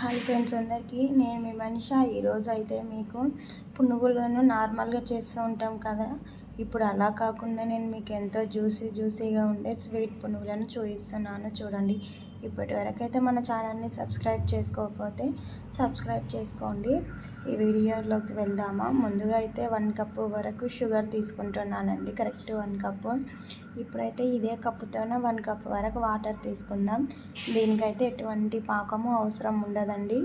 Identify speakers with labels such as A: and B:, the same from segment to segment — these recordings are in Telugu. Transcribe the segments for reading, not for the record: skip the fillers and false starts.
A: హాయ్ ఫ్రెండ్స్ అందరికీ, నేను మీ మనిషా. ఈరోజు అయితే మీకు పునుగులను నార్మల్గా చేస్తూ ఉంటాం కదా, ఇప్పుడు అలా కాకుండా నేను మీకు ఎంతో జ్యూసీగా ఉండే స్వీట్ పునుగులను చూపిస్తున్నాను. చూడండి. ఇప్పటివరకు అయితే మన ఛానల్ని సబ్స్క్రైబ్ చేసుకోకపోతే సబ్స్క్రైబ్ చేసుకోండి. ఈ వీడియోలోకి వెళ్దామా. ముందుగా అయితే 1 కప్పు వరకు షుగర్ తీసుకుంటున్నానండి, కరెక్ట్ 1 కప్పు. ఇప్పుడైతే ఇదే కప్పుతోనే 1 కప్పు వరకు వాటర్ తీసుకుందాం. దీనికైతే ఎటువంటి పాకము అవసరం ఉండదండి.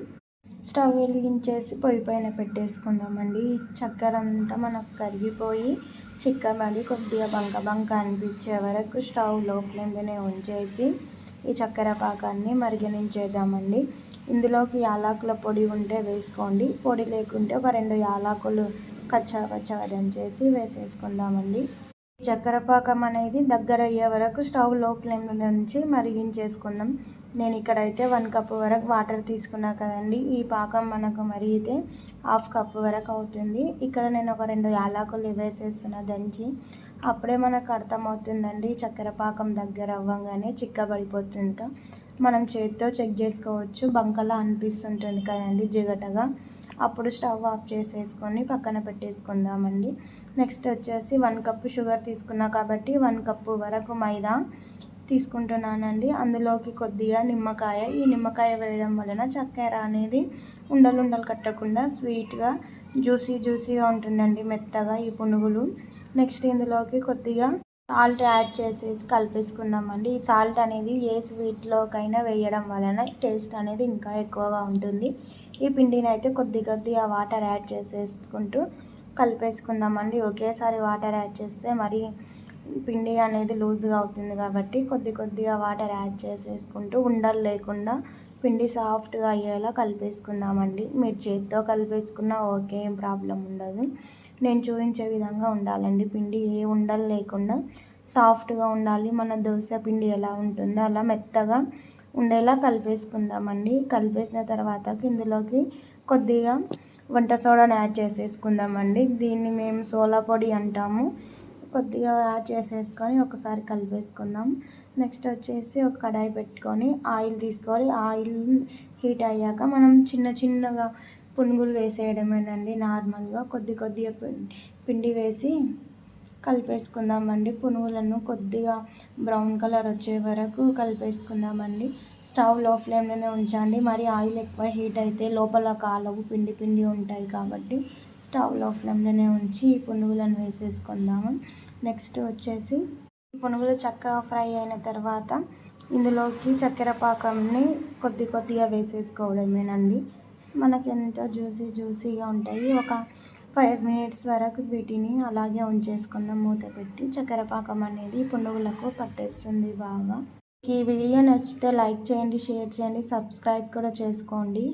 A: స్టవ్ వెలిగించేసి పొయ్యి పైన పెట్టేసుకుందామండి. ఈ చక్కెర అంతా మనకు కరిగిపోయి చిక్కబడి కొద్దిగా బంక అనిపించే వరకు స్టవ్ లో ఫ్లేమ్లోనే ఉంచేసి ఈ చక్కెర పాకాన్ని మరిగించేద్దామండి. ఇందులోకి యాలకుల పొడి ఉంటే వేసుకోండి, పొడి లేకుంటే ఒక 2 యాలకులు కచ్చాపచ్చాగా దంచేసి వేసేసుకుందామండి. చక్కెర పాకం అనేది దగ్గర అయ్యే వరకు స్టవ్ లో ఫ్లేమ్లో నుంచి మరిగించేసుకుందాం. నేను ఇక్కడైతే 1 కప్పు వరకు వాటర్ తీసుకున్నా కదండి. ఈ పాకం మనకు మరిగితే 1/2 కప్పు వరకు అవుతుంది. ఇక్కడ నేను ఒక 2 యాలకులు వేసేస్తున్నా దంచి. అప్పుడే మనకు అర్థమవుతుందండి, చక్కెర పాకం దగ్గర అవ్వగానే చిక్కబడిపోతుంది. మనం చేతితో చెక్ చేసుకోవచ్చు, బంకలా అనిపిస్తుంటుంది కదండి జిగటగా. అప్పుడు స్టవ్ ఆఫ్ చేసేసుకొని పక్కన పెట్టేసుకుందామండి. నెక్స్ట్ వచ్చేసి 1 కప్పు షుగర్ తీసుకున్నా కాబట్టి 1 కప్పు వరకు మైదా తీసుకుంటున్నానండి. అందులోకి కొద్దిగా నిమ్మకాయ, ఈ నిమ్మకాయ వేయడం వలన చక్కెర అనేది ఉండలు కట్టకుండా స్వీట్గా జ్యూసీగా ఉంటుందండి, మెత్తగా ఈ పునుగులు. నెక్స్ట్ ఇందులోకి కొద్దిగా సాల్ట్ యాడ్ చేసేసి కలిపేసుకుందామండి. ఈ సాల్ట్ అనేది ఏ స్వీట్లోకైనా వేయడం వలన టేస్ట్ అనేది ఇంకా ఎక్కువగా ఉంటుంది. ఈ పిండిని అయితే కొద్దిగా వాటర్ యాడ్ చేసేసుకుంటూ కలిపేసుకుందామండి. ఒకేసారి వాటర్ యాడ్ చేస్తే మరి పిండి అనేది లూజ్గా అవుతుంది కాబట్టి కొద్దిగా వాటర్ యాడ్ చేసేసుకుంటూ ఉండలు లేకుండా పిండి సాఫ్ట్గా అయ్యేలా కలిపేసుకుందామండి. మీరు చేతితో కలిపేసుకున్నా ఓకే, ఏం ప్రాబ్లం ఉండదు. నేను చూపించే విధంగా ఉండాలండి. పిండి ఏ ఉండలు లేకుండా సాఫ్ట్గా ఉండాలి. మన దోశ పిండి ఎలా ఉంటుందో అలా మెత్తగా ఉండేలా కలిపేసుకుందామండి. కలిపేసిన తర్వాత ఇందులోకి కొద్దిగా వంట సోడాని యాడ్ చేసేసుకుందామండి. దీన్ని మేము సోలా పొడి అంటాము. కొద్దిగా యాడ్ చేసేసుకొని ఒకసారి కలిపేసుకుందాం. నెక్స్ట్ వచ్చేసి ఒక కడాయి పెట్టుకొని ఆయిల్ తీసుకొని, ఆయిల్ హీట్ అయ్యాక మనం చిన్నగా పునుగులు వేసేయడమేనండి. నార్మల్గా కొద్దిగా పిండి వేసి కలిపేసుకుందామండి. పునుగులను కొద్దిగా బ్రౌన్ కలర్ వచ్చే వరకు కలిపేసుకుందామండి. స్టవ్ లో ఫ్లేమ్లోనే ఉంచండి. మరి ఆయిల్ ఎక్కువ హీట్ అయితే లోపల కాలవు, పిండి ఉంటాయి కాబట్టి స్టవ్ లో ఫ్లేమ్లోనే ఉంచి ఈ పునుగులను వేసేసుకుందాము. నెక్స్ట్ వచ్చేసి పునుగులు చక్కగా ఫ్రై అయిన తర్వాత ఇందులోకి చక్కెర పాకంని కొద్దిగా వేసేసుకోవడమేనండి. మనకి ఎంతో జ్యూసీగా ఉంటాయి. ఒక 5 మినిట్స్ వరకు వీటిని అలాగే ఉంచేసుకుందాం మూత పెట్టి. చక్కెర పాకం అనేది పునుగులకు పట్టేస్తుంది బాగా. ఈ వీడియో నచ్చితే లైక్ చేయండి, షేర్ చేయండి, సబ్స్క్రైబ్ కూడా చేసుకోండి.